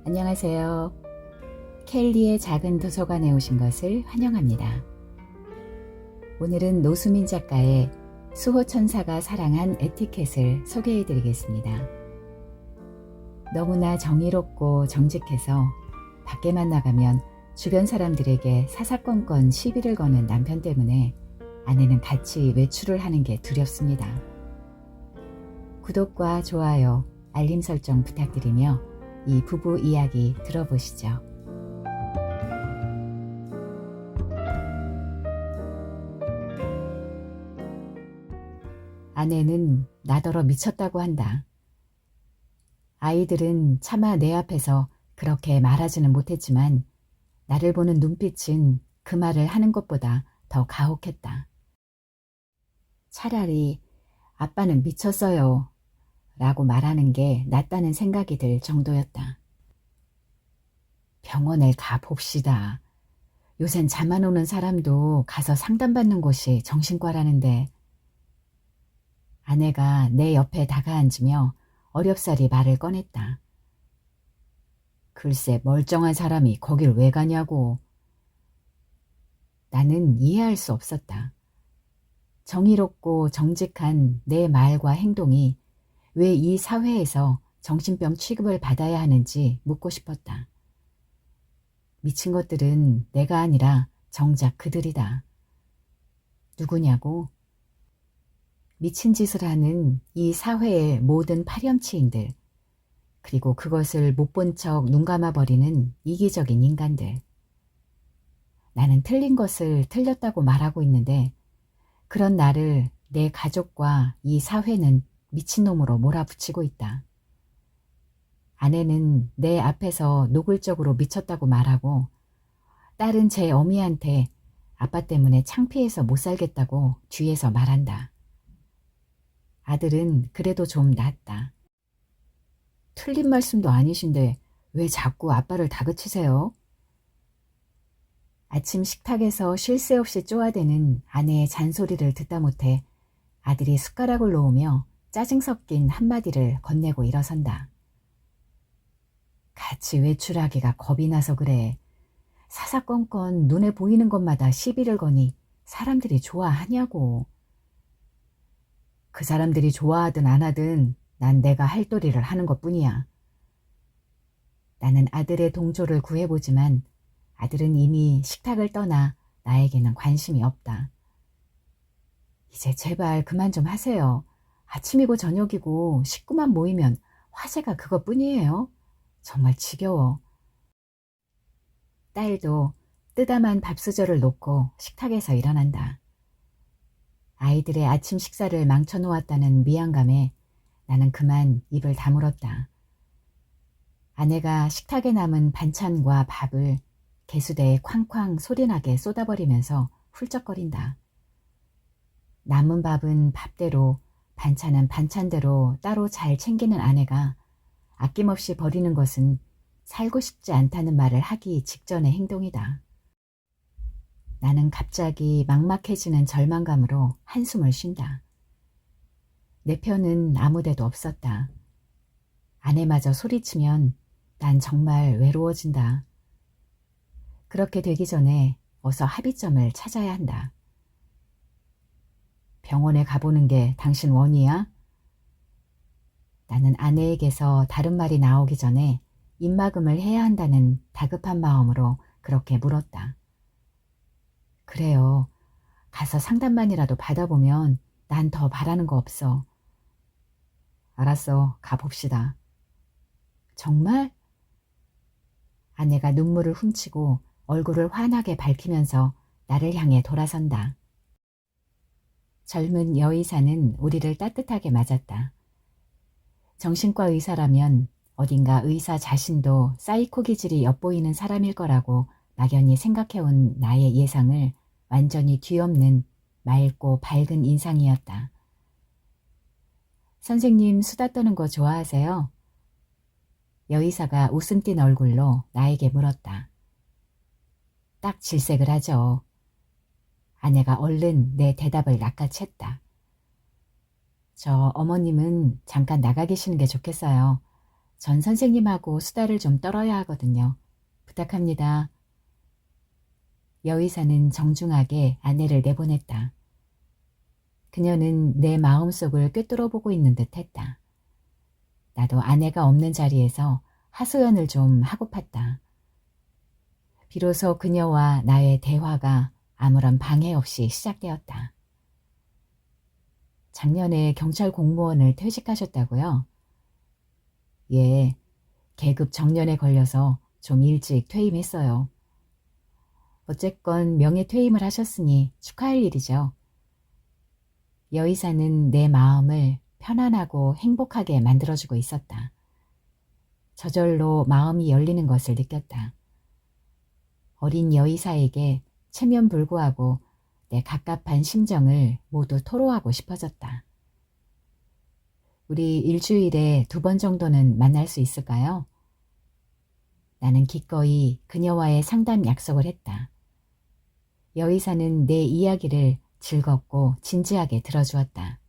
안녕하세요. 켈리의 작은 도서관에 오신 것을 환영합니다. 오늘은 노수민 작가의 수호천사가 사랑한 에티켓을 소개해 드리겠습니다. 너무나 정의롭고 정직해서 밖에만 나가면 주변 사람들에게 사사건건 시비를 거는 남편 때문에 아내는 같이 외출을 하는 게 두렵습니다. 구독과 좋아요, 알림 설정 부탁드리며 이 부부 이야기 들어보시죠. 아내는 나더러 미쳤다고 한다. 아이들은 차마 내 앞에서 그렇게 말하지는 못했지만 나를 보는 눈빛은 그 말을 하는 것보다 더 가혹했다. 차라리 아빠는 미쳤어요 라고 말하는 게 낫다는 생각이 들 정도였다. 병원에 가봅시다. 요샌 잠 안 오는 사람도 가서 상담받는 곳이 정신과라는데. 아내가 내 옆에 다가앉으며 어렵사리 말을 꺼냈다. 글쎄 멀쩡한 사람이 거길 왜 가냐고. 나는 이해할 수 없었다. 정의롭고 정직한 내 말과 행동이 왜 이 사회에서 정신병 취급을 받아야 하는지 묻고 싶었다. 미친 것들은 내가 아니라 정작 그들이다. 누구냐고? 미친 짓을 하는 이 사회의 모든 파렴치인들, 그리고 그것을 못 본 척 눈 감아버리는 이기적인 인간들. 나는 틀린 것을 틀렸다고 말하고 있는데 그런 나를 내 가족과 이 사회는 미친놈으로 몰아붙이고 있다. 아내는 내 앞에서 노골적으로 미쳤다고 말하고 딸은 제 어미한테 아빠 때문에 창피해서 못 살겠다고 뒤에서 말한다. 아들은 그래도 좀 낫다. 틀린 말씀도 아니신데 왜 자꾸 아빠를 다그치세요? 아침 식탁에서 쉴 새 없이 쪼아대는 아내의 잔소리를 듣다 못해 아들이 숟가락을 놓으며 짜증 섞인 한마디를 건네고 일어선다. 같이 외출하기가 겁이 나서 그래. 사사건건 눈에 보이는 것마다 시비를 거니 사람들이 좋아하냐고. 그 사람들이 좋아하든 안 하든 난 내가 할 도리를 하는 것뿐이야. 나는 아들의 동조를 구해보지만 아들은 이미 식탁을 떠나 나에게는 관심이 없다. 이제 제발 그만 좀 하세요. 아침이고 저녁이고 식구만 모이면 화제가 그것뿐이에요. 정말 지겨워. 딸도 뜨담한 밥수저를 놓고 식탁에서 일어난다. 아이들의 아침 식사를 망쳐놓았다는 미안감에 나는 그만 입을 다물었다. 아내가 식탁에 남은 반찬과 밥을 개수대에 쾅쾅 소리나게 쏟아버리면서 훌쩍거린다. 남은 밥은 밥대로, 반찬은 반찬대로 따로 잘 챙기는 아내가 아낌없이 버리는 것은 살고 싶지 않다는 말을 하기 직전의 행동이다. 나는 갑자기 막막해지는 절망감으로 한숨을 쉰다. 내 편은 아무데도 없었다. 아내마저 소리치면 난 정말 외로워진다. 그렇게 되기 전에 어서 합의점을 찾아야 한다. 병원에 가보는 게 당신 원이야? 나는 아내에게서 다른 말이 나오기 전에 입막음을 해야 한다는 다급한 마음으로 그렇게 물었다. 그래요. 가서 상담만이라도 받아보면 난 더 바라는 거 없어. 알았어. 가봅시다. 정말? 아내가 눈물을 훔치고 얼굴을 환하게 밝히면서 나를 향해 돌아선다. 젊은 여의사는 우리를 따뜻하게 맞았다. 정신과 의사라면 어딘가 의사 자신도 사이코 기질이 엿보이는 사람일 거라고 막연히 생각해온 나의 예상을 완전히 뒤엎는 맑고 밝은 인상이었다. 선생님 수다 떠는 거 좋아하세요? 여의사가 웃음 띤 얼굴로 나에게 물었다. 딱 질색을 하죠. 아내가 얼른 내 대답을 낚아챘다. 저 어머님은 잠깐 나가 계시는 게 좋겠어요. 전 선생님하고 수다를 좀 떨어야 하거든요. 부탁합니다. 여의사는 정중하게 아내를 내보냈다. 그녀는 내 마음속을 꿰뚫어보고 있는 듯 했다. 나도 아내가 없는 자리에서 하소연을 좀 하고팠다. 비로소 그녀와 나의 대화가 아무런 방해 없이 시작되었다. 작년에 경찰 공무원을 퇴직하셨다고요? 예, 계급 정년에 걸려서 좀 일찍 퇴임했어요. 어쨌건 명예퇴임을 하셨으니 축하할 일이죠. 여의사는 내 마음을 편안하고 행복하게 만들어주고 있었다. 저절로 마음이 열리는 것을 느꼈다. 어린 여의사에게 체면불구하고 내 갑갑한 심정을 모두 토로하고 싶어졌다. 우리 일주일에 2번 정도는 만날 수 있을까요? 나는 기꺼이 그녀와의 상담 약속을 했다. 여의사는 내 이야기를 즐겁고 진지하게 들어주었다.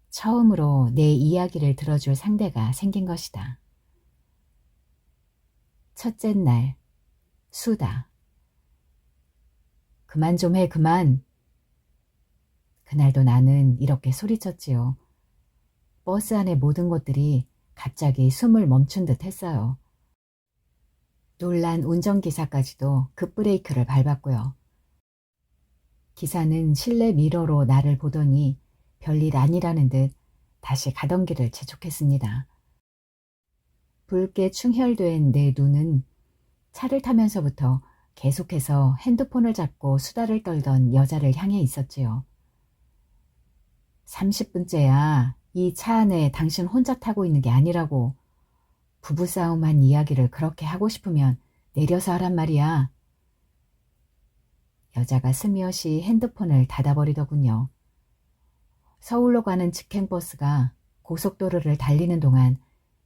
처음으로 내 이야기를 들어줄 상대가 생긴 것이다. 첫째 날, 수다. 그만 좀 해, 그만. 그날도 나는 이렇게 소리쳤지요. 버스 안의 모든 것들이 갑자기 숨을 멈춘 듯 했어요. 놀란 운전기사까지도 급브레이크를 밟았고요. 기사는 실내 미러로 나를 보더니 별일 아니라는 듯 다시 가던 길을 재촉했습니다. 붉게 충혈된 내 눈은 차를 타면서부터 계속해서 핸드폰을 잡고 수다를 떨던 여자를 향해 있었지요. 30분째야 이 차 안에 당신 혼자 타고 있는 게 아니라고. 부부싸움한 이야기를 그렇게 하고 싶으면 내려서 하란 말이야. 여자가 스며시 핸드폰을 닫아버리더군요. 서울로 가는 직행버스가 고속도로를 달리는 동안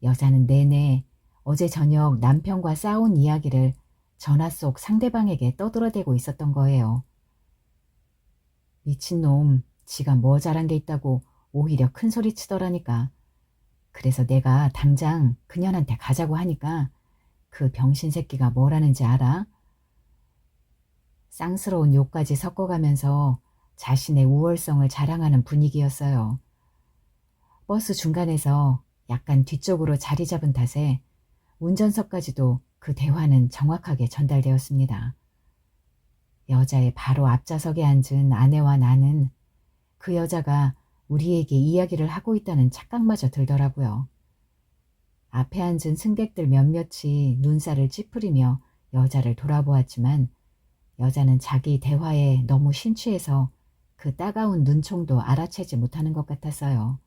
여자는 내내 어제 저녁 남편과 싸운 이야기를 전화 속 상대방에게 떠들어대고 있었던 거예요. 미친놈, 지가 뭐 잘한 게 있다고 오히려 큰 소리 치더라니까. 그래서 내가 당장 그년한테 가자고 하니까 그 병신 새끼가 뭐라는지 알아? 쌍스러운 욕까지 섞어가면서 자신의 우월성을 자랑하는 분위기였어요. 버스 중간에서 약간 뒤쪽으로 자리 잡은 탓에 운전석까지도 그 대화는 정확하게 전달되었습니다. 여자의 바로 앞좌석에 앉은 아내와 나는 그 여자가 우리에게 이야기를 하고 있다는 착각마저 들더라고요. 앞에 앉은 승객들 몇몇이 눈살을 찌푸리며 여자를 돌아보았지만 여자는 자기 대화에 너무 심취해서 그 따가운 눈총도 알아채지 못하는 것 같았어요.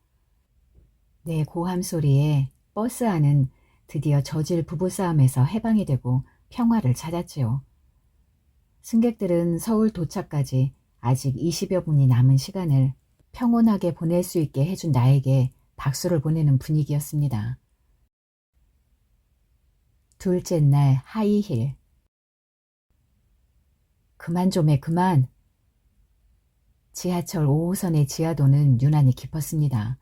내 고함 소리에 버스 안은 드디어 저질 부부싸움에서 해방이 되고 평화를 찾았지요. 승객들은 서울 도착까지 아직 20여 분이 남은 시간을 평온하게 보낼 수 있게 해준 나에게 박수를 보내는 분위기였습니다. 둘째 날 하이힐. 그만 좀 해, 그만. 지하철 5호선의 지하도는 유난히 깊었습니다.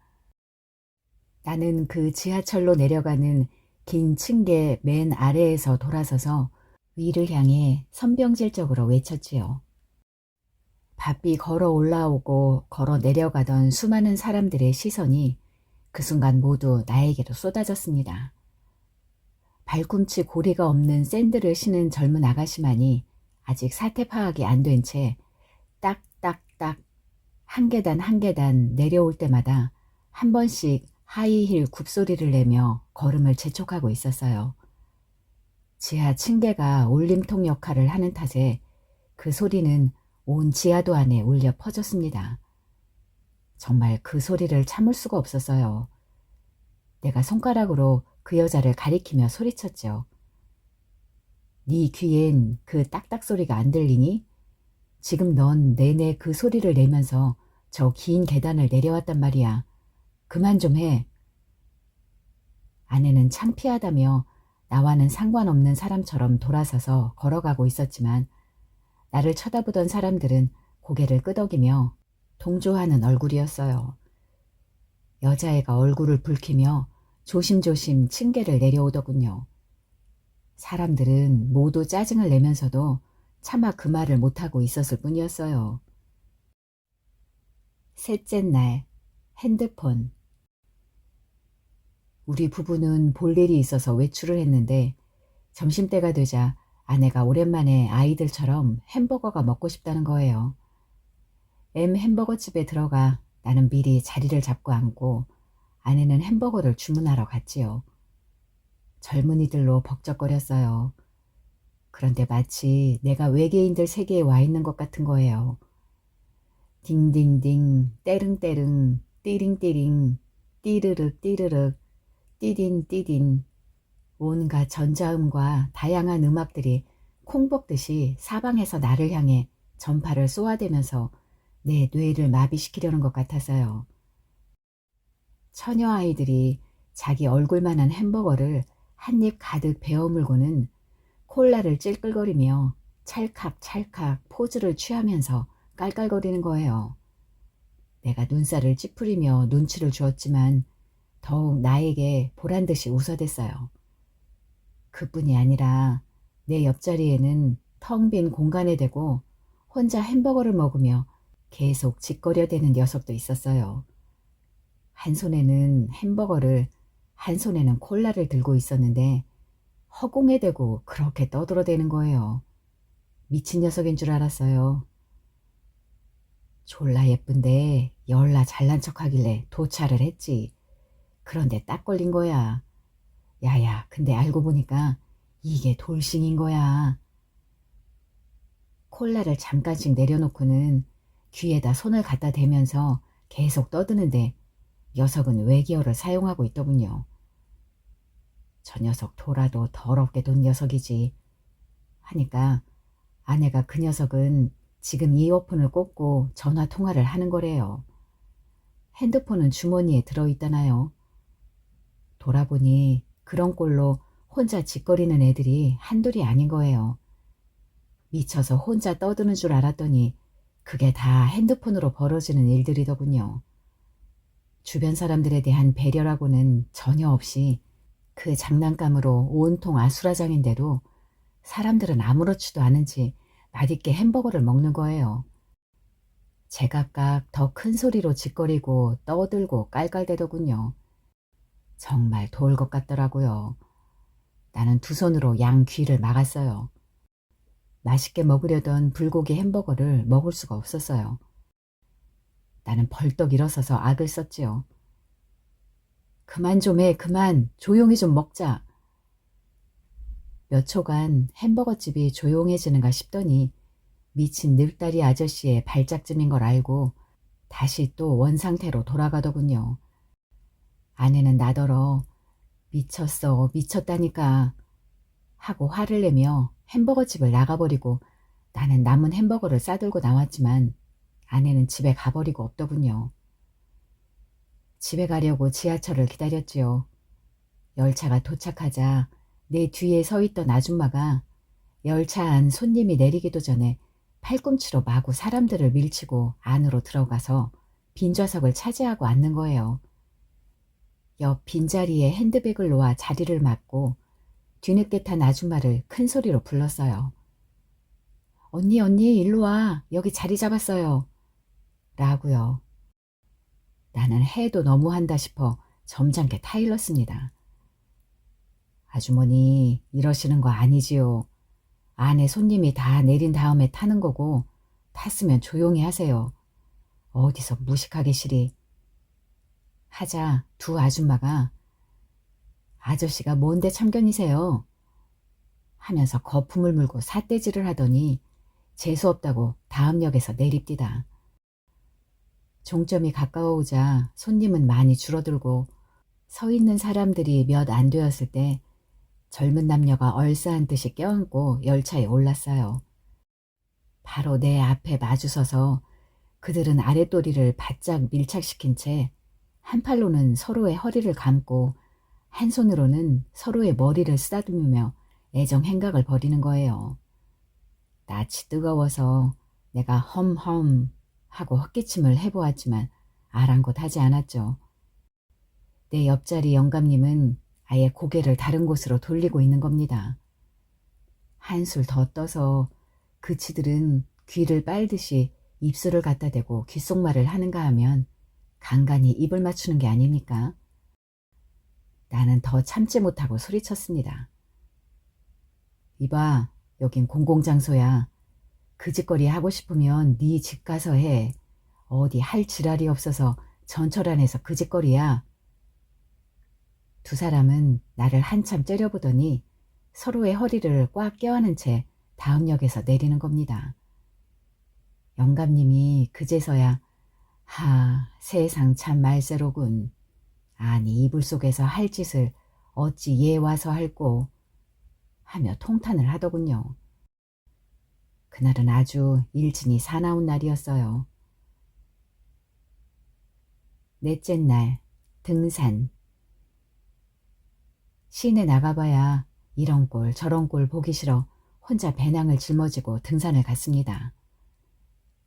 나는 그 지하철로 내려가는 긴 층계 맨 아래에서 돌아서서 위를 향해 선병질적으로 외쳤지요. 바삐 걸어 올라오고 걸어 내려가던 수많은 사람들의 시선이 그 순간 모두 나에게로 쏟아졌습니다. 발꿈치 고리가 없는 샌들을 신은 젊은 아가씨만이 아직 사태 파악이 안 된 채 딱딱딱 한 계단 한 계단 내려올 때마다 한 번씩 하이힐 굽소리를 내며 걸음을 재촉하고 있었어요. 지하 층계가 울림통 역할을 하는 탓에 그 소리는 온 지하도 안에 울려 퍼졌습니다. 정말 그 소리를 참을 수가 없었어요. 내가 손가락으로 그 여자를 가리키며 소리쳤죠. 네 귀엔 그 딱딱 소리가 안 들리니? 지금 넌 내내 그 소리를 내면서 저 긴 계단을 내려왔단 말이야. 그만 좀 해. 아내는 창피하다며 나와는 상관없는 사람처럼 돌아서서 걸어가고 있었지만 나를 쳐다보던 사람들은 고개를 끄덕이며 동조하는 얼굴이었어요. 여자애가 얼굴을 붉히며 조심조심 층계를 내려오더군요. 사람들은 모두 짜증을 내면서도 차마 그 말을 못하고 있었을 뿐이었어요. 셋째 날, 핸드폰. 우리 부부는 볼 일이 있어서 외출을 했는데 점심때가 되자 아내가 오랜만에 아이들처럼 햄버거가 먹고 싶다는 거예요. 햄버거 집에 들어가 나는 미리 자리를 잡고 앉고 아내는 햄버거를 주문하러 갔지요. 젊은이들로 벅적거렸어요. 그런데 마치 내가 외계인들 세계에 와 있는 것 같은 거예요. 딩딩딩, 떼릉떼릉, 띠링띠링, 띠르륵 띠르륵, 띠딘 띠딘. 온갖 전자음과 다양한 음악들이 콩벅듯이 사방에서 나를 향해 전파를 쏘아대면서 내 뇌를 마비시키려는 것 같아서요. 처녀 아이들이 자기 얼굴만한 햄버거를 한 입 가득 베어물고는 콜라를 찔끌거리며 찰칵찰칵 포즈를 취하면서 깔깔거리는 거예요. 내가 눈살을 찌푸리며 눈치를 주었지만 더욱 나에게 보란듯이 웃어댔어요. 그뿐이 아니라 내 옆자리에는 텅 빈 공간에 대고 혼자 햄버거를 먹으며 계속 짓거려대는 녀석도 있었어요. 한 손에는 햄버거를, 한 손에는 콜라를 들고 있었는데 허공에 대고 그렇게 떠들어대는 거예요. 미친 녀석인 줄 알았어요. 졸라 예쁜데 열나 잘난 척하길래 도차를 했지. 그런데 딱 걸린 거야. 야야, 근데 알고 보니까 이게 돌싱인 거야. 콜라를 잠깐씩 내려놓고는 귀에다 손을 갖다 대면서 계속 떠드는데 녀석은 외계어를 사용하고 있더군요. 저 녀석 돌아도 더럽게 돈 녀석이지 하니까 아내가 그 녀석은 지금 이어폰을 꽂고 전화 통화를 하는 거래요. 핸드폰은 주머니에 들어있다나요. 돌아보니 그런 꼴로 혼자 짓거리는 애들이 한둘이 아닌 거예요. 미쳐서 혼자 떠드는 줄 알았더니 그게 다 핸드폰으로 벌어지는 일들이더군요. 주변 사람들에 대한 배려라고는 전혀 없이 그 장난감으로 온통 아수라장인데도 사람들은 아무렇지도 않은지 맛있게 햄버거를 먹는 거예요. 제각각 더 큰 소리로 짓거리고 떠들고 깔깔대더군요. 정말 도울 것 같더라고요. 나는 두 손으로 양 귀를 막았어요. 맛있게 먹으려던 불고기 햄버거를 먹을 수가 없었어요. 나는 벌떡 일어서서 악을 썼지요. 그만 좀 해, 그만. 조용히 좀 먹자. 몇 초간 햄버거집이 조용해지는가 싶더니 미친 늙다리 아저씨의 발작쯤인 걸 알고 다시 또 원상태로 돌아가더군요. 아내는 나더러 미쳤어, 미쳤다니까 하고 화를 내며 햄버거집을 나가버리고 나는 남은 햄버거를 싸들고 나왔지만 아내는 집에 가버리고 없더군요. 집에 가려고 지하철을 기다렸지요. 열차가 도착하자 내 뒤에 서 있던 아줌마가 열차 안 손님이 내리기도 전에 팔꿈치로 마구 사람들을 밀치고 안으로 들어가서 빈좌석을 차지하고 앉는 거예요. 옆 빈자리에 핸드백을 놓아 자리를 맡고 뒤늦게 탄 아줌마를 큰 소리로 불렀어요. 언니, 언니, 일로 와. 여기 자리 잡았어요. 라고요. 나는 해도 너무한다 싶어 점잖게 타일렀습니다. 아주머니, 이러시는 거 아니지요. 안에 손님이 다 내린 다음에 타는 거고 탔으면 조용히 하세요. 어디서 무식하게 시리. 하자 두 아줌마가 아저씨가 뭔데 참견이세요? 하면서 거품을 물고 삿대질을 하더니 재수없다고 다음 역에서 내립디다. 종점이 가까워오자 손님은 많이 줄어들고 서 있는 사람들이 몇 안 되었을 때 젊은 남녀가 얼싸한 듯이 껴안고 열차에 올랐어요. 바로 내 앞에 마주서서 그들은 아랫도리를 바짝 밀착시킨 채 한 팔로는 서로의 허리를 감고 한 손으로는 서로의 머리를 쓰다듬으며 애정 행각을 벌이는 거예요. 낯이 뜨거워서 내가 험험 하고 헛기침을 해보았지만 아랑곳하지 않았죠. 내 옆자리 영감님은 아예 고개를 다른 곳으로 돌리고 있는 겁니다. 한술 더 떠서 그치들은 귀를 빨듯이 입술을 갖다 대고 귓속말을 하는가 하면 간간히 입을 맞추는 게 아닙니까? 나는 더 참지 못하고 소리쳤습니다. 이봐, 여긴 공공장소야. 그 짓거리 하고 싶으면 네 집 가서 해. 어디 할 지랄이 없어서 전철 안에서 그 짓거리야. 두 사람은 나를 한참 째려보더니 서로의 허리를 꽉 껴안은 채 다음 역에서 내리는 겁니다. 영감님이 그제서야 세상 참 말세로군. 아니 이불 속에서 할 짓을 어찌 얘 와서 할꼬 하며 통탄을 하더군요. 그날은 아주 일진이 사나운 날이었어요. 넷째 날, 등산. 시내 나가봐야 이런 꼴 저런 꼴 보기 싫어 혼자 배낭을 짊어지고 등산을 갔습니다.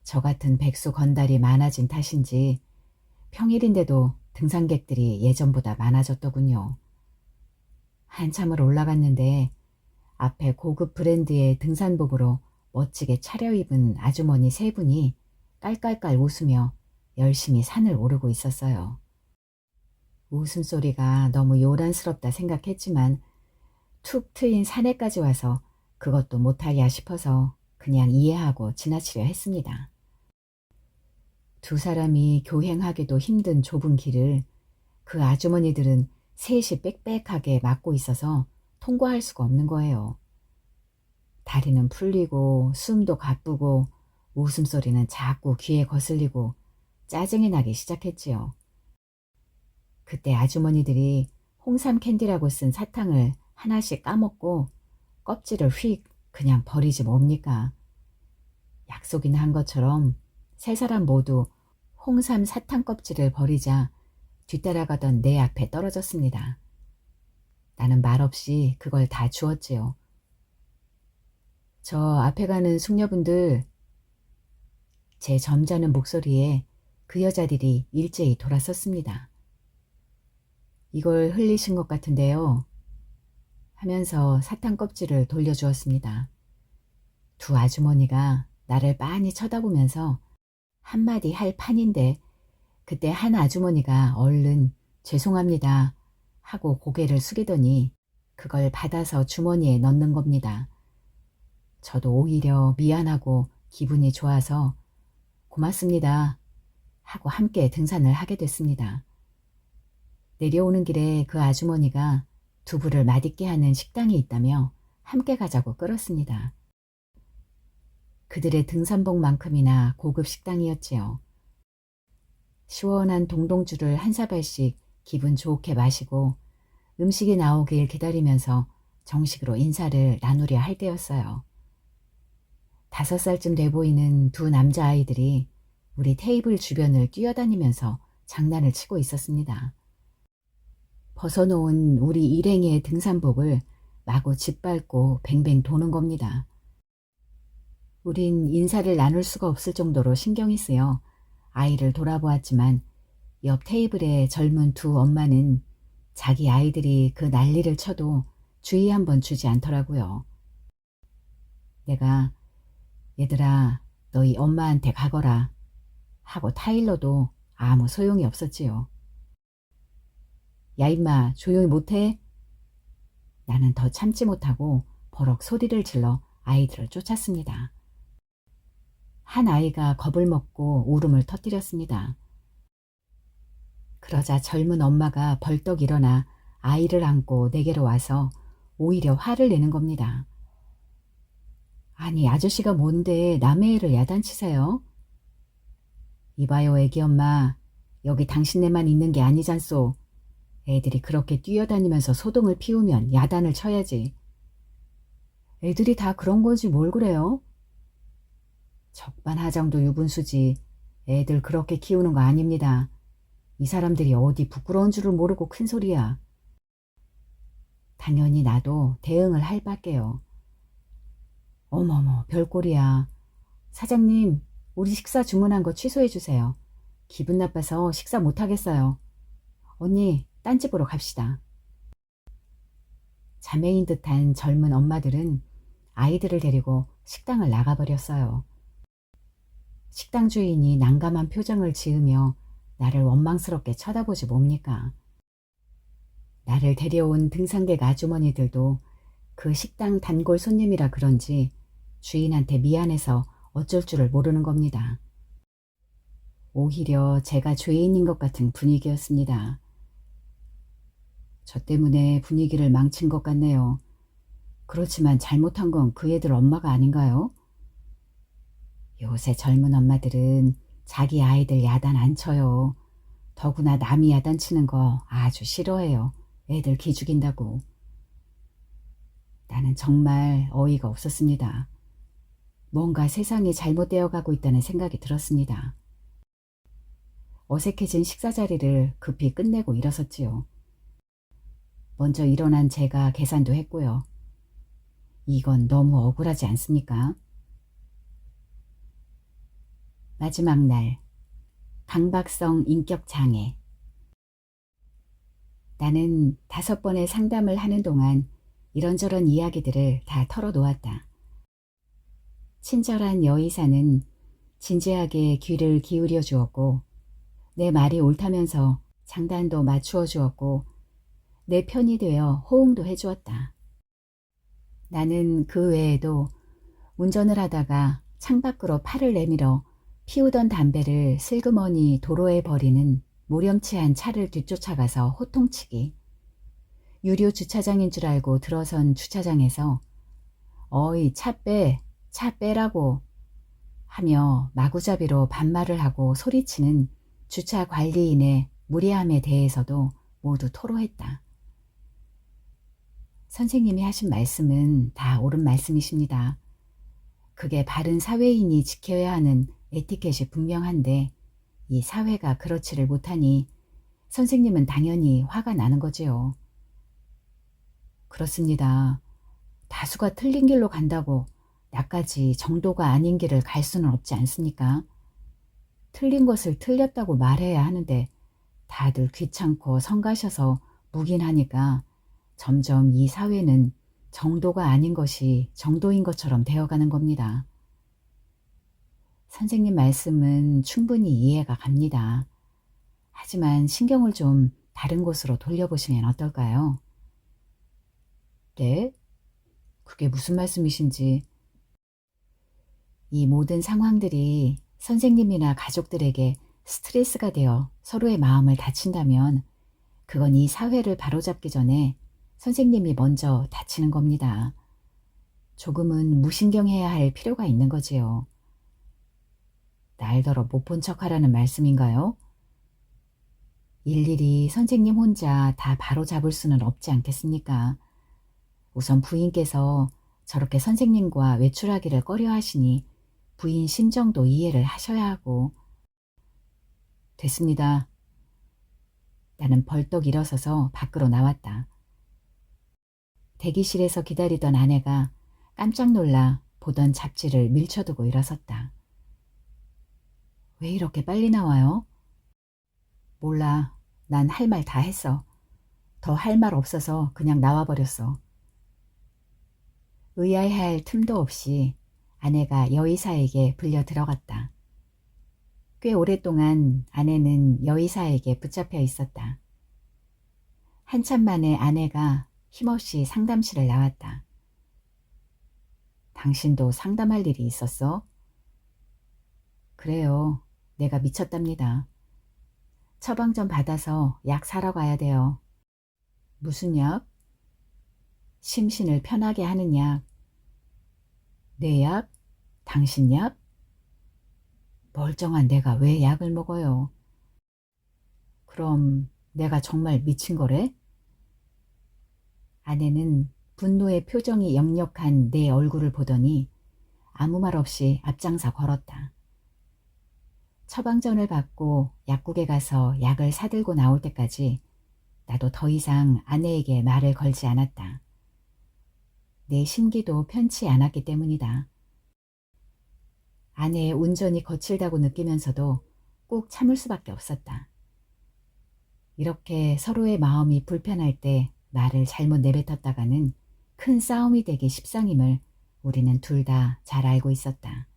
저 같은 백수 건달이 많아진 탓인지 평일인데도 등산객들이 예전보다 많아졌더군요. 한참을 올라갔는데 앞에 고급 브랜드의 등산복으로 멋지게 차려입은 아주머니 세 분이 깔깔깔 웃으며 열심히 산을 오르고 있었어요. 웃음소리가 너무 요란스럽다 생각했지만 툭 트인 산에까지 와서 그것도 못하랴 싶어서 그냥 이해하고 지나치려 했습니다. 두 사람이 교행하기도 힘든 좁은 길을 그 아주머니들은 셋이 빽빽하게 막고 있어서 통과할 수가 없는 거예요. 다리는 풀리고 숨도 가쁘고 웃음소리는 자꾸 귀에 거슬리고 짜증이 나기 시작했지요. 그때 아주머니들이 홍삼 캔디라고 쓴 사탕을 하나씩 까먹고 껍질을 휙 그냥 버리지 뭡니까. 약속이나 한 것처럼 세 사람 모두 홍삼 사탕 껍질을 버리자 뒤따라가던 내 앞에 떨어졌습니다. 나는 말없이 그걸 다 주었지요. 저 앞에 가는 숙녀분들. 제 점잖은 목소리에 그 여자들이 일제히 돌아섰습니다. 이걸 흘리신 것 같은데요. 하면서 사탕 껍질을 돌려주었습니다. 두 아주머니가 나를 빤히 쳐다보면서 한마디 할 판인데 그때 한 아주머니가 얼른 죄송합니다 하고 고개를 숙이더니 그걸 받아서 주머니에 넣는 겁니다. 저도 오히려 미안하고 기분이 좋아서 고맙습니다 하고 함께 등산을 하게 됐습니다. 내려오는 길에 그 아주머니가 두부를 맛있게 하는 식당이 있다며 함께 가자고 끌었습니다. 그들의 등산복만큼이나 고급 식당이었지요. 시원한 동동주를 한 사발씩 기분 좋게 마시고 음식이 나오길 기다리면서 정식으로 인사를 나누려 할 때였어요. 5살쯤 돼 보이는 두 남자아이들이 우리 테이블 주변을 뛰어다니면서 장난을 치고 있었습니다. 벗어놓은 우리 일행의 등산복을 마구 짓밟고 뱅뱅 도는 겁니다. 우린 인사를 나눌 수가 없을 정도로 신경이 쓰여 아이를 돌아보았지만 옆 테이블의 젊은 두 엄마는 자기 아이들이 그 난리를 쳐도 주의 한번 주지 않더라고요. 내가 얘들아 너희 엄마한테 가거라 하고 타일러도 아무 소용이 없었지요. 야 임마 조용히 못해? 나는 더 참지 못하고 버럭 소리를 질러 아이들을 쫓았습니다. 한 아이가 겁을 먹고 울음을 터뜨렸습니다. 그러자 젊은 엄마가 벌떡 일어나 아이를 안고 내게로 와서 오히려 화를 내는 겁니다. 아니 아저씨가 뭔데 남의 애를 야단치세요? 이봐요 애기 엄마, 여기 당신네만 있는 게 아니잖소. 애들이 그렇게 뛰어다니면서 소동을 피우면 야단을 쳐야지. 애들이 다 그런 거지 뭘 그래요? 적반하장도 유분수지. 애들 그렇게 키우는 거 아닙니다. 이 사람들이 어디 부끄러운 줄을 모르고 큰 소리야. 당연히 나도 대응을 할 밖에요. 어머머 별꼴이야. 사장님 우리 식사 주문한 거 취소해 주세요. 기분 나빠서 식사 못하겠어요. 언니 딴 집으로 갑시다. 자매인 듯한 젊은 엄마들은 아이들을 데리고 식당을 나가버렸어요. 식당 주인이 난감한 표정을 지으며 나를 원망스럽게 쳐다보지 뭡니까. 나를 데려온 등산객 아주머니들도 그 식당 단골 손님이라 그런지 주인한테 미안해서 어쩔 줄을 모르는 겁니다. 오히려 제가 죄인인 것 같은 분위기였습니다. 저 때문에 분위기를 망친 것 같네요. 그렇지만 잘못한 건 그 애들 엄마가 아닌가요? 요새 젊은 엄마들은 자기 아이들 야단 안 쳐요. 더구나 남이 야단 치는 거 아주 싫어해요. 애들 기죽인다고. 나는 정말 어이가 없었습니다. 뭔가 세상이 잘못되어 가고 있다는 생각이 들었습니다. 어색해진 식사 자리를 급히 끝내고 일어섰지요. 먼저 일어난 제가 계산도 했고요. 이건 너무 억울하지 않습니까? 마지막 날, 강박성 인격장애. 나는 5번의 상담을 하는 동안 이런저런 이야기들을 다 털어놓았다. 친절한 여의사는 진지하게 귀를 기울여 주었고 내 말이 옳다면서 장단도 맞추어 주었고 내 편이 되어 호응도 해주었다. 나는 그 외에도 운전을 하다가 창밖으로 팔을 내밀어 피우던 담배를 슬그머니 도로에 버리는 모렴치한 차를 뒤쫓아가서 호통치기, 유료 주차장인 줄 알고 들어선 주차장에서 어이 차 빼라고 하며 마구잡이로 반말을 하고 소리치는 주차 관리인의 무례함에 대해서도 모두 토로했다. 선생님이 하신 말씀은 다 옳은 말씀이십니다. 그게 바른 사회인이 지켜야 하는 에티켓이 분명한데 이 사회가 그렇지를 못하니 선생님은 당연히 화가 나는 거지요. 그렇습니다. 다수가 틀린 길로 간다고 나까지 정도가 아닌 길을 갈 수는 없지 않습니까? 틀린 것을 틀렸다고 말해야 하는데 다들 귀찮고 성가셔서 묵인하니까 점점 이 사회는 정도가 아닌 것이 정도인 것처럼 되어가는 겁니다. 선생님 말씀은 충분히 이해가 갑니다. 하지만 신경을 좀 다른 곳으로 돌려보시면 어떨까요? 네? 그게 무슨 말씀이신지. 이 모든 상황들이 선생님이나 가족들에게 스트레스가 되어 서로의 마음을 다친다면 그건 이 사회를 바로잡기 전에 선생님이 먼저 다치는 겁니다. 조금은 무신경해야 할 필요가 있는 거지요. 날더러 못 본 척하라는 말씀인가요? 일일이 선생님 혼자 다 바로잡을 수는 없지 않겠습니까? 우선 부인께서 저렇게 선생님과 외출하기를 꺼려 하시니 부인 심정도 이해를 하셔야 하고. 됐습니다. 나는 벌떡 일어서서 밖으로 나왔다. 대기실에서 기다리던 아내가 깜짝 놀라 보던 잡지를 밀쳐두고 일어섰다. 왜 이렇게 빨리 나와요? 몰라. 난 할 말 다 했어. 더 할 말 없어서 그냥 나와버렸어. 의아해할 틈도 없이 아내가 여의사에게 불려 들어갔다. 꽤 오랫동안 아내는 여의사에게 붙잡혀 있었다. 한참 만에 아내가 힘없이 상담실을 나왔다. 당신도 상담할 일이 있었어? 그래요. 내가 미쳤답니다. 처방 좀 받아서 약 사러 가야 돼요. 무슨 약? 심신을 편하게 하는 약. 내 약? 당신 약? 멀쩡한 내가 왜 약을 먹어요? 그럼 내가 정말 미친 거래? 아내는 분노의 표정이 역력한 내 얼굴을 보더니 아무 말 없이 앞장서 걸었다. 처방전을 받고 약국에 가서 약을 사들고 나올 때까지 나도 더 이상 아내에게 말을 걸지 않았다. 내 심기도 편치 않았기 때문이다. 아내의 운전이 거칠다고 느끼면서도 꼭 참을 수밖에 없었다. 이렇게 서로의 마음이 불편할 때 말을 잘못 내뱉었다가는 큰 싸움이 되기 십상임을 우리는 둘 다 잘 알고 있었다.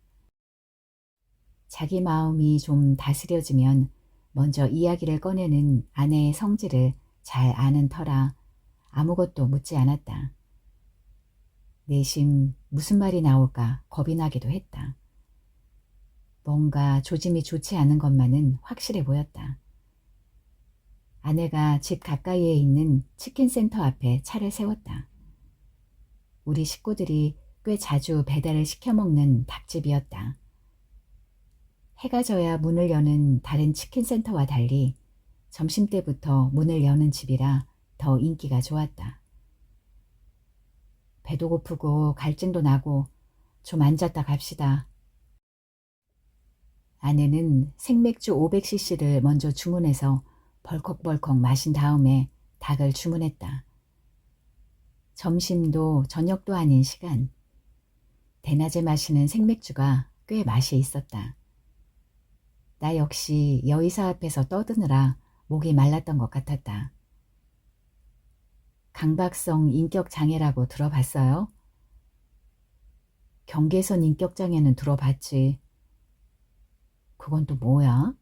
자기 마음이 좀 다스려지면 먼저 이야기를 꺼내는 아내의 성질을 잘 아는 터라 아무것도 묻지 않았다. 내심 무슨 말이 나올까 겁이 나기도 했다. 뭔가 조짐이 좋지 않은 것만은 확실해 보였다. 아내가 집 가까이에 있는 치킨센터 앞에 차를 세웠다. 우리 식구들이 꽤 자주 배달을 시켜 먹는 닭집이었다. 해가 져야 문을 여는 다른 치킨센터와 달리 점심때부터 문을 여는 집이라 더 인기가 좋았다. 배도 고프고 갈증도 나고 좀 앉았다 갑시다. 아내는 생맥주 500cc를 먼저 주문해서 벌컥벌컥 마신 다음에 닭을 주문했다. 점심도 저녁도 아닌 시간. 대낮에 마시는 생맥주가 꽤 맛이 있었다. 나 역시 여의사 앞에서 떠드느라 목이 말랐던 것 같았다. 강박성 인격장애라고 들어봤어요? 경계선 인격장애는 들어봤지. 그건 또 뭐야?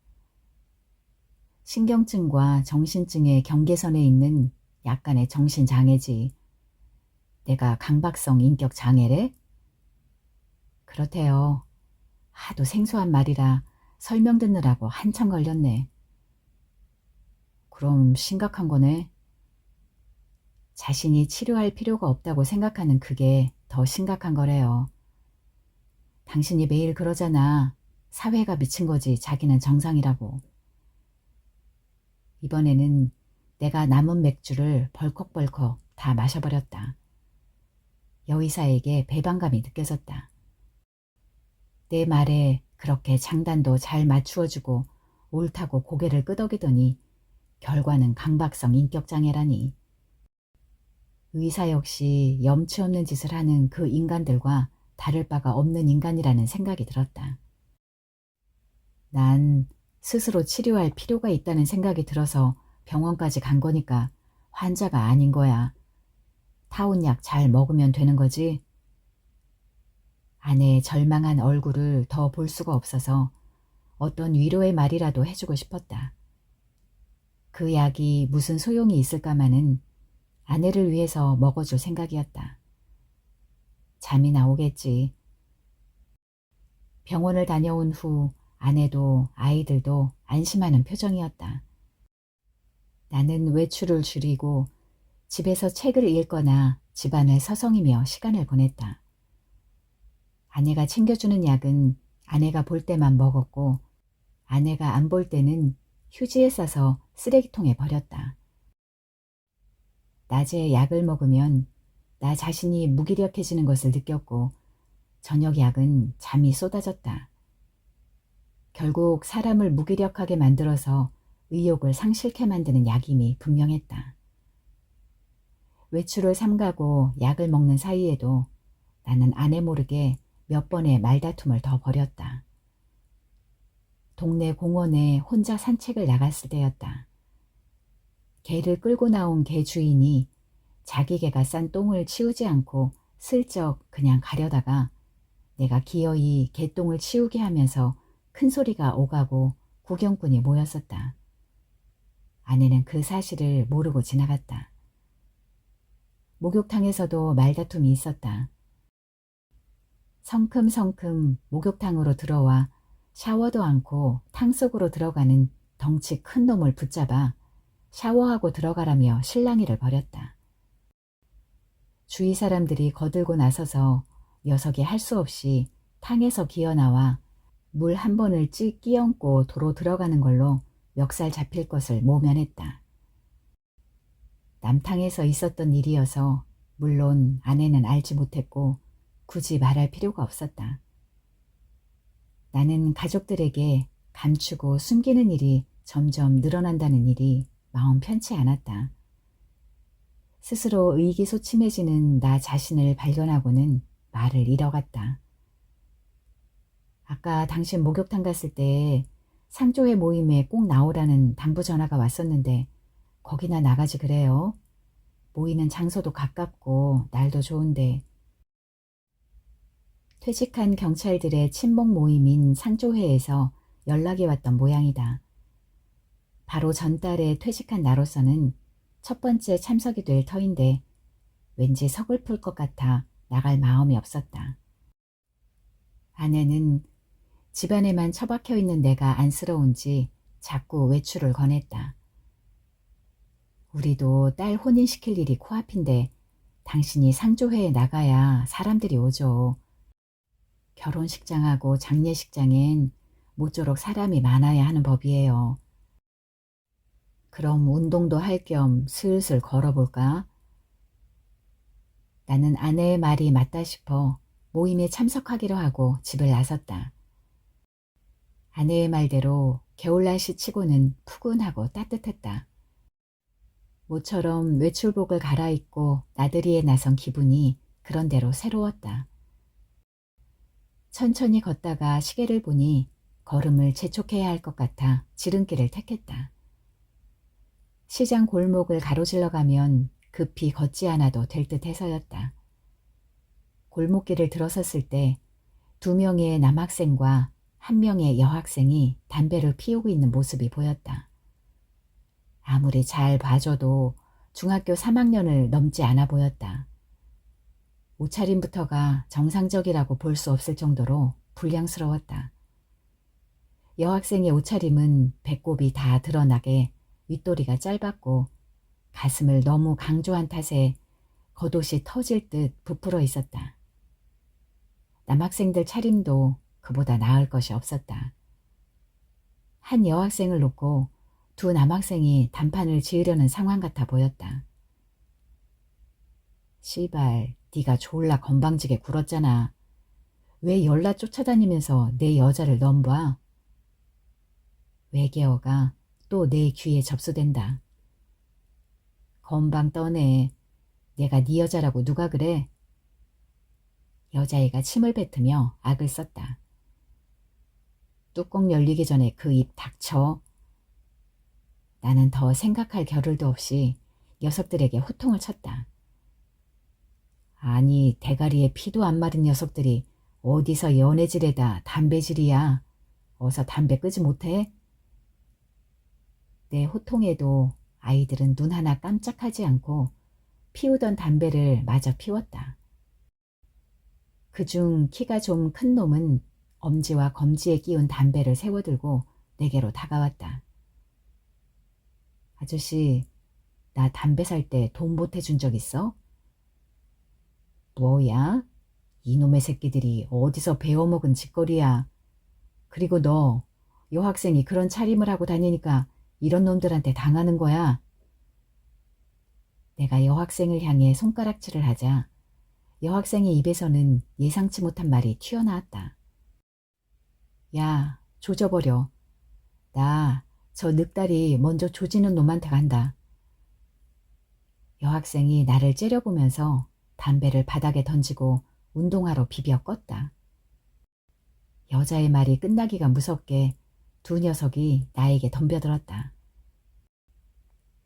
신경증과 정신증의 경계선에 있는 약간의 정신장애지. 내가 강박성 인격장애래? 그렇대요. 하도 생소한 말이라 설명 듣느라고 한참 걸렸네. 그럼 심각한 거네. 자신이 치료할 필요가 없다고 생각하는 그게 더 심각한 거래요. 당신이 매일 그러잖아. 사회가 미친 거지 자기는 정상이라고. 이번에는 내가 남은 맥주를 벌컥벌컥 다 마셔버렸다. 여의사에게 배반감이 느껴졌다. 내 말에 그렇게 장단도 잘 맞추어주고 옳다고 고개를 끄덕이더니 결과는 강박성 인격장애라니. 의사 역시 염치 없는 짓을 하는 그 인간들과 다를 바가 없는 인간이라는 생각이 들었다. 난 스스로 치료할 필요가 있다는 생각이 들어서 병원까지 간 거니까 환자가 아닌 거야. 타온약 잘 먹으면 되는 거지. 아내의 절망한 얼굴을 더 볼 수가 없어서 어떤 위로의 말이라도 해주고 싶었다. 그 약이 무슨 소용이 있을까마는 아내를 위해서 먹어줄 생각이었다. 잠이 나오겠지. 병원을 다녀온 후 아내도 아이들도 안심하는 표정이었다. 나는 외출을 줄이고 집에서 책을 읽거나 집안을 서성이며 시간을 보냈다. 아내가 챙겨주는 약은 아내가 볼 때만 먹었고 아내가 안 볼 때는 휴지에 싸서 쓰레기통에 버렸다. 낮에 약을 먹으면 나 자신이 무기력해지는 것을 느꼈고 저녁 약은 잠이 쏟아졌다. 결국 사람을 무기력하게 만들어서 의욕을 상실케 만드는 약임이 분명했다. 외출을 삼가고 약을 먹는 사이에도 나는 아내 모르게 몇 번의 말다툼을 더 벌였다. 동네 공원에 혼자 산책을 나갔을 때였다. 개를 끌고 나온 개 주인이 자기 개가 싼 똥을 치우지 않고 슬쩍 그냥 가려다가 내가 기어이 개똥을 치우게 하면서 큰 소리가 오가고 구경꾼이 모였었다. 아내는 그 사실을 모르고 지나갔다. 목욕탕에서도 말다툼이 있었다. 성큼성큼 목욕탕으로 들어와 샤워도 않고 탕 속으로 들어가는 덩치 큰 놈을 붙잡아 샤워하고 들어가라며 실랑이를 벌였다. 주위 사람들이 거들고 나서서 녀석이 할 수 없이 탕에서 기어나와 물 한 번을 찌 끼얹고 도로 들어가는 걸로 멱살 잡힐 것을 모면했다. 남탕에서 있었던 일이어서 물론 아내는 알지 못했고 굳이 말할 필요가 없었다. 나는 가족들에게 감추고 숨기는 일이 점점 늘어난다는 일이 마음 편치 않았다. 스스로 의기소침해지는 나 자신을 발견하고는 말을 잃어갔다. 아까 당신 목욕탕 갔을 때 상조회 모임에 꼭 나오라는 당부 전화가 왔었는데 거기나 나가지 그래요. 모이는 장소도 가깝고 날도 좋은데. 퇴직한 경찰들의 친목 모임인 상조회에서 연락이 왔던 모양이다. 바로 전달에 퇴직한 나로서는 첫 번째 참석이 될 터인데 왠지 서글플 것 같아 나갈 마음이 없었다. 아내는 집안에만 처박혀 있는 내가 안쓰러운지 자꾸 외출을 권했다. 우리도 딸 혼인시킬 일이 코앞인데 당신이 상조회에 나가야 사람들이 오죠. 결혼식장하고 장례식장엔 모쪼록 사람이 많아야 하는 법이에요. 그럼 운동도 할 겸 슬슬 걸어볼까? 나는 아내의 말이 맞다 싶어 모임에 참석하기로 하고 집을 나섰다. 아내의 말대로 겨울날씨 치고는 푸근하고 따뜻했다. 모처럼 외출복을 갈아입고 나들이에 나선 기분이 그런대로 새로웠다. 천천히 걷다가 시계를 보니 걸음을 재촉해야 할 것 같아 지름길을 택했다. 시장 골목을 가로질러 가면 급히 걷지 않아도 될 듯 해서였다. 골목길을 들어섰을 때 2명의 남학생과 1명의 여학생이 담배를 피우고 있는 모습이 보였다. 아무리 잘 봐줘도 중학교 3학년을 넘지 않아 보였다. 옷차림부터가 정상적이라고 볼 수 없을 정도로 불량스러웠다. 여학생의 옷차림은 배꼽이 다 드러나게 윗도리가 짧았고 가슴을 너무 강조한 탓에 겉옷이 터질 듯 부풀어 있었다. 남학생들 차림도 그보다 나을 것이 없었다. 한 여학생을 놓고 2 남학생이 단판을 지으려는 상황 같아 보였다. 씨발, 네가 졸라 건방지게 굴었잖아. 왜 열나 쫓아다니면서 내 여자를 넘봐? 외계어가 또 내 귀에 접수된다. 건방 떠네. 내가 네 여자라고 누가 그래? 여자애가 침을 뱉으며 악을 썼다. 뚜껑 열리기 전에 그 입 닥쳐. 나는 더 생각할 겨를도 없이 녀석들에게 호통을 쳤다. 아니, 대가리에 피도 안 마른 녀석들이 어디서 연애질에다 담배질이야. 어서 담배 끄지 못해? 내 호통에도 아이들은 눈 하나 깜짝하지 않고 피우던 담배를 마저 피웠다. 그중 키가 좀 큰 놈은 엄지와 검지에 끼운 담배를 세워들고 내게로 다가왔다. 아저씨, 나 담배 살 때 돈 보태준 적 있어? 뭐야? 이놈의 새끼들이 어디서 배워먹은 짓거리야. 그리고 너 여학생이 그런 차림을 하고 다니니까 이런 놈들한테 당하는 거야. 내가 여학생을 향해 손가락질을 하자 여학생의 입에서는 예상치 못한 말이 튀어나왔다. 야, 조져버려. 나 저 늑다리 먼저 조지는 놈한테 간다. 여학생이 나를 째려보면서 담배를 바닥에 던지고 운동화로 비벼 껐다. 여자의 말이 끝나기가 무섭게 2 녀석이 나에게 덤벼들었다.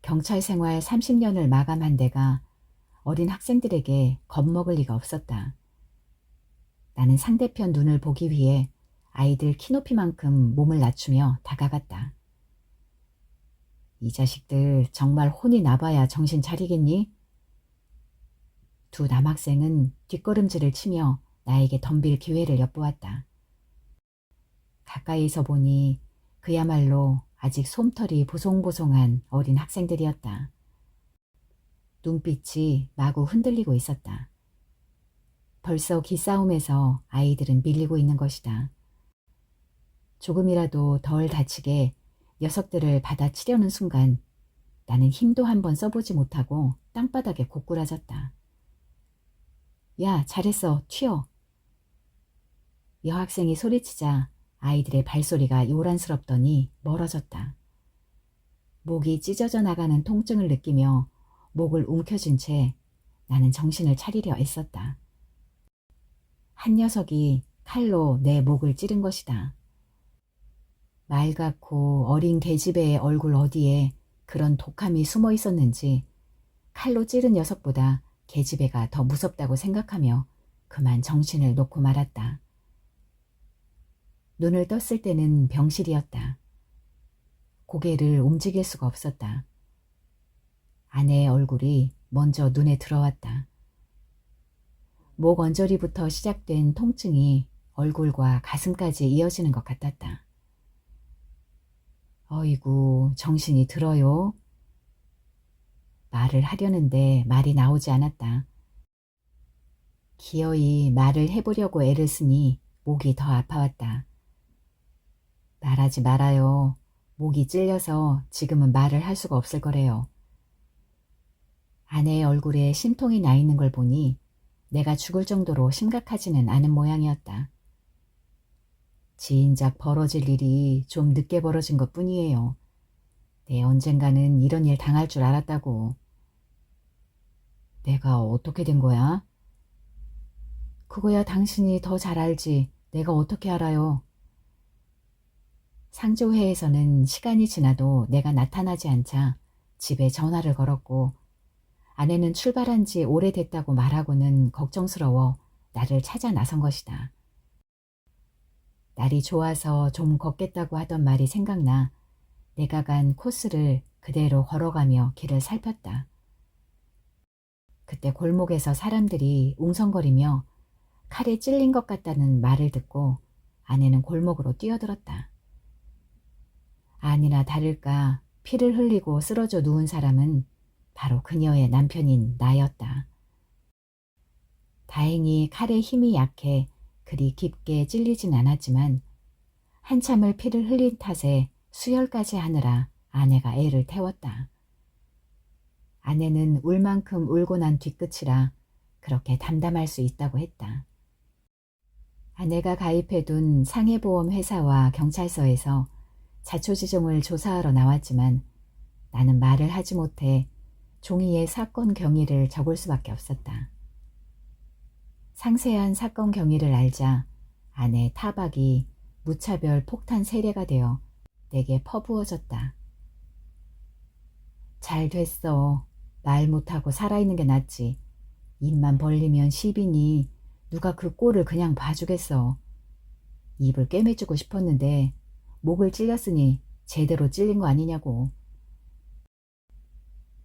경찰 생활 30년을 마감한 데가 어린 학생들에게 겁먹을 리가 없었다. 나는 상대편 눈을 보기 위해 아이들 키높이만큼 몸을 낮추며 다가갔다. 이 자식들 정말 혼이 나봐야 정신 차리겠니? 2 남학생은 뒷걸음질을 치며 나에게 덤빌 기회를 엿보았다. 가까이서 보니 그야말로 아직 솜털이 보송보송한 어린 학생들이었다. 눈빛이 마구 흔들리고 있었다. 벌써 기싸움에서 아이들은 밀리고 있는 것이다. 조금이라도 덜 다치게 녀석들을 받아치려는 순간 나는 힘도 한번 써보지 못하고 땅바닥에 고꾸라졌다. 야, 잘했어. 튀어. 여학생이 소리치자 아이들의 발소리가 요란스럽더니 멀어졌다. 목이 찢어져 나가는 통증을 느끼며 목을 움켜쥔 채 나는 정신을 차리려 애썼다. 한 녀석이 칼로 내 목을 찌른 것이다. 말 같고 어린 계집애의 얼굴 어디에 그런 독함이 숨어 있었는지 칼로 찌른 녀석보다 계집애가 더 무섭다고 생각하며 그만 정신을 놓고 말았다. 눈을 떴을 때는 병실이었다. 고개를 움직일 수가 없었다. 아내의 얼굴이 먼저 눈에 들어왔다. 목 언저리부터 시작된 통증이 얼굴과 가슴까지 이어지는 것 같았다. 어이구, 정신이 들어요. 말을 하려는데 말이 나오지 않았다. 기어이 말을 해보려고 애를 쓰니 목이 더 아파왔다. 말하지 말아요. 목이 찔려서 지금은 말을 할 수가 없을 거래요. 아내의 얼굴에 심통이 나 있는 걸 보니 내가 죽을 정도로 심각하지는 않은 모양이었다. 지인작 벌어질 일이 좀 늦게 벌어진 것 뿐이에요. 내 언젠가는 이런 일 당할 줄 알았다고. 내가 어떻게 된 거야? 그거야 당신이 더 잘 알지. 내가 어떻게 알아요? 상조회에서는 시간이 지나도 내가 나타나지 않자 집에 전화를 걸었고 아내는 출발한 지 오래됐다고 말하고는 걱정스러워 나를 찾아 나선 것이다. 날이 좋아서 좀 걷겠다고 하던 말이 생각나 내가 간 코스를 그대로 걸어가며 길을 살폈다. 그때 골목에서 사람들이 웅성거리며 칼에 찔린 것 같다는 말을 듣고 아내는 골목으로 뛰어들었다. 아니나 다를까 피를 흘리고 쓰러져 누운 사람은 바로 그녀의 남편인 나였다. 다행히 칼의 힘이 약해 그리 깊게 찔리진 않았지만 한참을 피를 흘린 탓에 수혈까지 하느라 아내가 애를 태웠다. 아내는 울 만큼 울고 난 뒤끝이라 그렇게 담담할 수 있다고 했다. 아내가 가입해둔 상해보험 회사와 경찰서에서 자초지종을 조사하러 나왔지만 나는 말을 하지 못해 종이에 사건 경위를 적을 수밖에 없었다. 상세한 사건 경위를 알자 아내의 타박이 무차별 폭탄 세례가 되어 내게 퍼부어졌다. 잘 됐어. 말 못하고 살아있는 게 낫지. 입만 벌리면 시비니 누가 그 꼴을 그냥 봐주겠어. 입을 꿰매주고 싶었는데 목을 찔렸으니 제대로 찔린 거 아니냐고.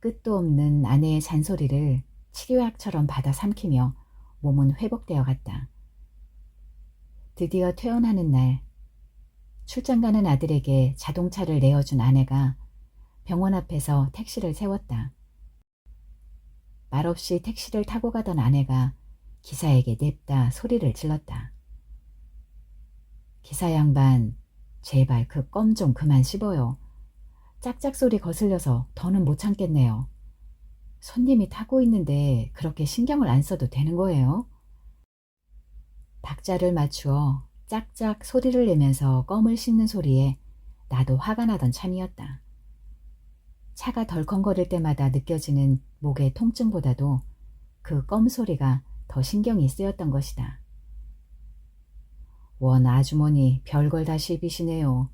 끝도 없는 아내의 잔소리를 치료약처럼 받아 삼키며 몸은 회복되어 갔다. 드디어 퇴원하는 날 출장 가는 아들에게 자동차를 내어준 아내가 병원 앞에서 택시를 세웠다. 말없이 택시를 타고 가던 아내가 기사에게 냅다 소리를 질렀다. 기사 양반, 제발 그 껌 좀 그만 씹어요. 짝짝 소리 거슬려서 더는 못 참겠네요. 손님이 타고 있는데 그렇게 신경을 안 써도 되는 거예요? 박자를 맞추어 짝짝 소리를 내면서 껌을 씹는 소리에 나도 화가 나던 참이었다. 차가 덜컹거릴 때마다 느껴지는 목의 통증보다도 그 껌 소리가 더 신경이 쓰였던 것이다. 원 아주머니 별걸 다 씹이시네요.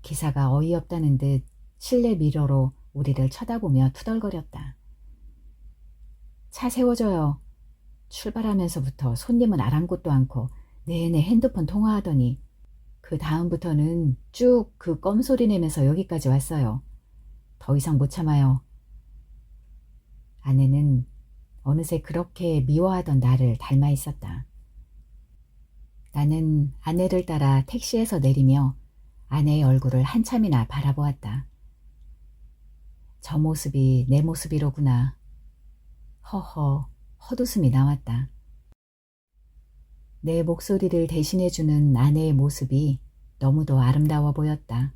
기사가 어이없다는 듯 실내 미러로 우리를 쳐다보며 투덜거렸다. 차 세워줘요. 출발하면서부터 손님은 아랑곳도 않고 내내 핸드폰 통화하더니 그 다음부터는 쭉 그 껌 소리 내면서 여기까지 왔어요. 더 이상 못 참아요. 아내는 어느새 그렇게 미워하던 나를 닮아 있었다. 나는 아내를 따라 택시에서 내리며 아내의 얼굴을 한참이나 바라보았다. 저 모습이 내 모습이로구나. 허허, 헛웃음이 나왔다. 내 목소리를 대신해주는 아내의 모습이 너무도 아름다워 보였다.